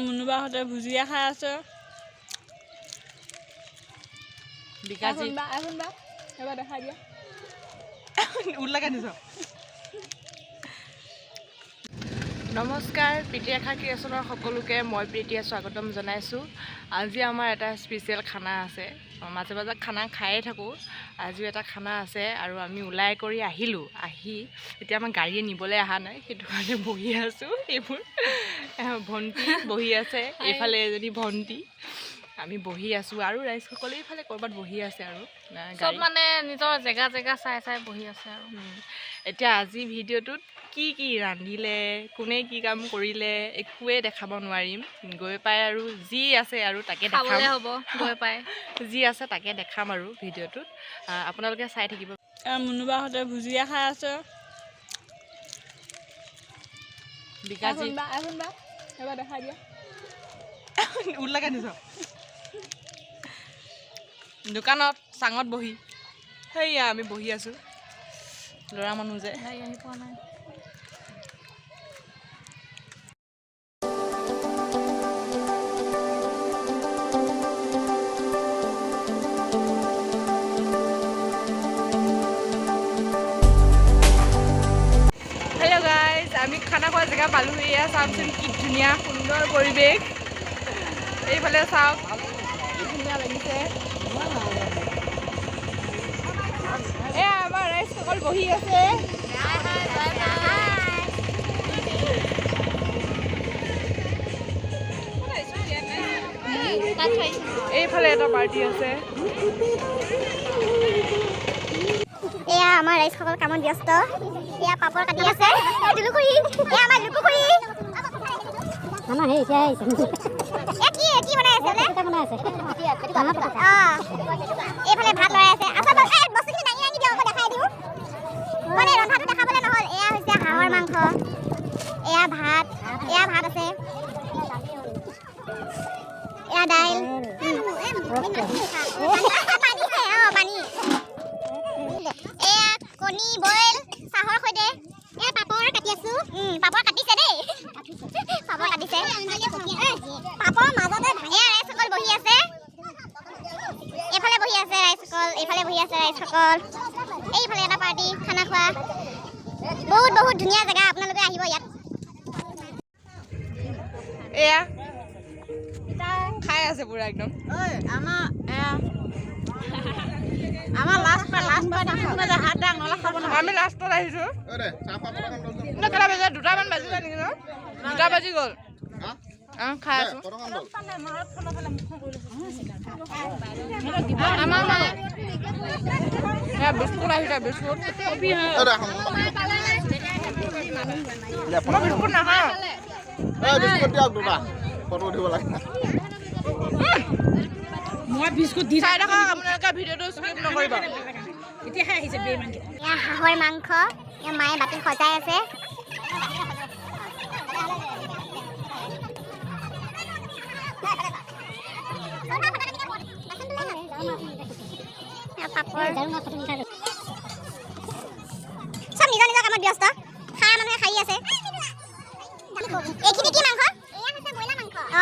মুনুবাহঁতে ভুজিয়া খাই আছে। বিকাশী এবাৰ দেখাই দিয়া উল্লাকে নিছ। নমস্কাৰ, প্ৰীতিৰেখা ক্ৰিয়েশ্যনৰ সকলোকে মই প্ৰীতিয়ে স্বাগতম জনাইছোঁ। আজি আমাৰ এটা স্পেচিয়েল খানা আছে। মাজে মাজে খানা খায়ে থাকোঁ, আজিও এটা খানা আছে আৰু আমি ওলাই কৰি আহিলোঁ। এতিয়া আমাৰ গাড়ীয়ে নিবলৈ অহা নাই, সেইটো কাৰণে বহি আছোঁ। এইবোৰ ভণ্টি বহি আছে, এইফালে এজনী ভণ্টি, আমি বহি আছোঁ আৰু ৰাইজসকলে এইফালে ক'ৰবাত বহি আছে আৰু চব মানে নিজৰ জেগা চাই বহি আছে আৰু। এতিয়া আজি ভিডিঅ'টোত কি কি ৰান্ধিলে, কোনে কি কাম কৰিলে একোৱে দেখাব নোৱাৰিম। গৈ পাই আৰু যি আছে আৰু তাকে দেখাম, হ'ব গৈ পাই যি আছে তাকে দেখাম আৰু ভিডিঅ'টোত আপোনালোকে চাই থাকিব। মুনুবাহঁতে ভুজিয়া খাই আছে। বিকাশী এবাৰ দেখাই দিয়া উল্লাকে নিছ। দোকানত চাঙত বহি সেয়া আমি বহি আছোঁ, ল'ৰা মানুহ যে আহি পোৱা নাই। হেল্ল' গাইজ, আমি খানা খোৱা জেগা পালোহি। এয়া চাওকচোন কি ধুনীয়া সুন্দৰ পৰিৱেশ। এইফালে চাওক কি ধুনীয়া লাগিছে। এয়া আমাৰ ৰাইজসকল বহি আছে। এইফালে এটা পাৰ্টি আছে। এয়া আমাৰ ৰাইজসকল কামত ব্যস্ত। এয়া পাপৰ কাটি আছে। দুলুকুৰি, এয়া আমাৰ লুকুকুৰি। আমাৰ সেই এতিয়া কি বনাই আছে? এটা বনাই আছে। এইফালে ভাত লৰাই আছে। আচলতে বস্তুখিনি দাঙি দিয়ক, আকৌ দেখাই দিওঁ। মানে ৰন্ধাটো দেখাবলৈ নহ'ল। এয়া হৈছে হাঁহৰ মাংস, এয়া ভাত আছে, এয়া দাইল, পানী, এয়া কণী বইল চাহৰ সৈতে। এয়া পাপৰ কাটি আছো। পাপৰ কাটিছে দেই, পাপৰ কাটিছে। পাপৰ মাজতে এয়া ৰাইজসকল বহি আছে। এইফালে বহি আছে ৰাইজসকল, এইফালে বহি আছে ৰাইজসকল। এইফালে এটা পাৰ্টি খানা খোৱা। বহুত ধুনীয়া জেগা, আপোনালোকে আহিব ইয়াত। এয়া খাই আছে পুৰা একদম। আমি লাষ্টত আহিছোঁ। কেইটা বাজিলে? 2টামান বাজিলে নেকি ন? 2টা বাজি গ'ল। খাই আছোঁ। বিস্কুট আহিছে, বিস্কুট। মই বিস্কুট নাখাওঁ। মই বিস্কুট দি চাই থাকক, আপোনালোকে ভিডিঅ'টো স্কিপ নকৰিব। এতিয়াহে আহিছে বেইমানকে। এয়া হাঁহৰ মাংস, এয়া মায়ে বাতি সজাই আছে। চব নিজৰ কামত ব্যস্ত। খাই মানুহে খাই আছে। এইখিনি কি মাংস?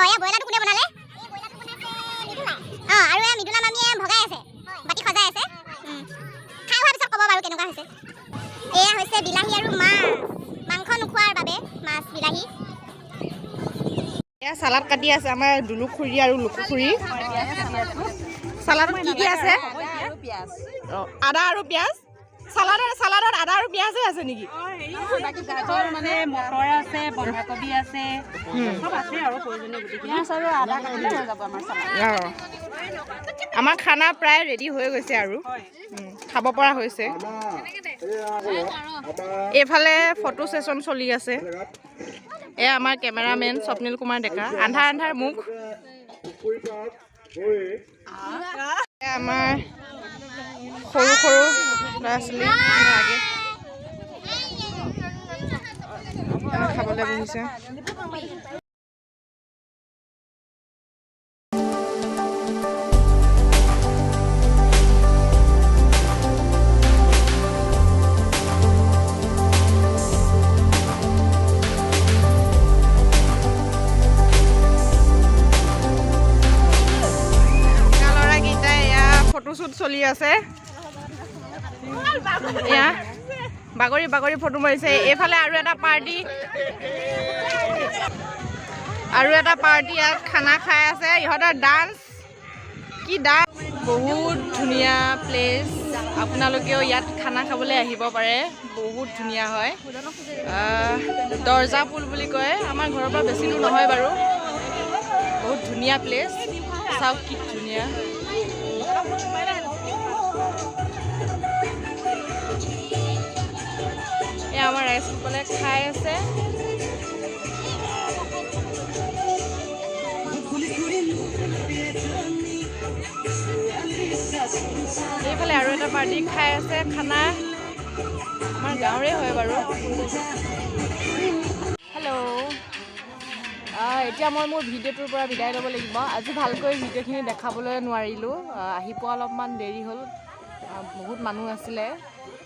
এয়া ব্ৰইলাৰটো কোনে বনালে? আৰু এয়া মৃদুলা মামীয়ে ভগাই আছে, বাতি সজাই আছে। খাই হোৱাৰ পিছত ক'ব বাৰু কেনেকুৱা হৈছে। এয়া হৈছে বিলাহী আৰু মাছ, মাংস নোখোৱাৰ বাবে মাছ বিলাহী। এয়া চালাড কাটি আছে আমাৰ দুলু খুৰী আৰু লুকু খুৰী। চালাডত কি আছে? আদা আৰু পিঁয়াজ। চালাডত আদা আৰু পিঁয়াজে আছে নেকি? গাজৰ মানে মটৰ আছে, বন্ধাকবি আছে, চব আছে আৰু প্ৰয়োজনীয় গোটেইখিনি আৰু আদা কাটিলে হৈ যাব আমাৰ চালাড। আমাৰ খানা প্ৰায় ৰেডি হৈ গৈছে আৰু খাব পৰা হৈছে। এইফালে ফটো ছেশ্যন চলি আছে। এয়া আমাৰ কেমেৰামেন স্বপ্নিল কুমাৰ ডেকা। আন্ধাৰ মুখ। আমাৰ সৰু ল'ৰা ছোৱালী খাবলৈ বহিছে। চলি আছে এয়া বাগৰি বাগৰি ফটো মাৰিছে এইফালে আৰু এটা পাৰ্টি ইয়াত খানা খাই আছে ইহঁতৰ ডান্স কি ডান্স বহুত ধুনীয়া প্লেচ আপোনালোকেও ইয়াত খানা খাবলৈ আহিব পাৰে বহুত ধুনীয়া হয় দৰ্জা পুল বুলি কয় আমাৰ ঘৰৰ পৰা বেছি দূৰ নহয় বাৰু বহুত ধুনীয়া প্লেচ চাওক কি ধুনীয়া এয়া আমাৰ ৰাইজসকলে খাই আছে এইফালে আৰু এটা পাৰ্টি খাই আছে খানা আমাৰ গাঁৱৰে হয় বাৰু হেল্ল' এতিয়া মই মোৰ ভিডিঅ'টোৰ পৰা বিদায় ল'ব লাগিব আজি ভালকৈ ভিডিঅ'খিনি দেখাবলৈ নোৱাৰিলোঁ আহি পোৱা অলপমান দেৰি হ'ল বহুত মানুহ আছিলে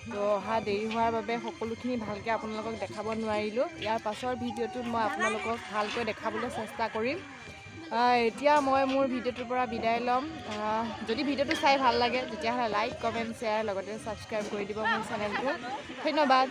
তো অহা দেৰি হোৱাৰ বাবে সকলোখিনি ভালকৈ আপোনালোকক দেখাব নোৱাৰিলোঁ ইয়াৰ পাছৰ ভিডিঅ'টোত মই আপোনালোকক ভালকৈ দেখাবলৈ চেষ্টা কৰিম এতিয়া মই মোৰ ভিডিঅ'টোৰ পৰা বিদায় ল'ম যদি ভিডিঅ'টো চাই ভাল লাগে তেতিয়াহ'লে লাইক কমেণ্ট শ্বেয়াৰ লগতে ছাবস্ক্ৰাইব কৰি দিব মোৰ চেনেলটো ধন্যবাদ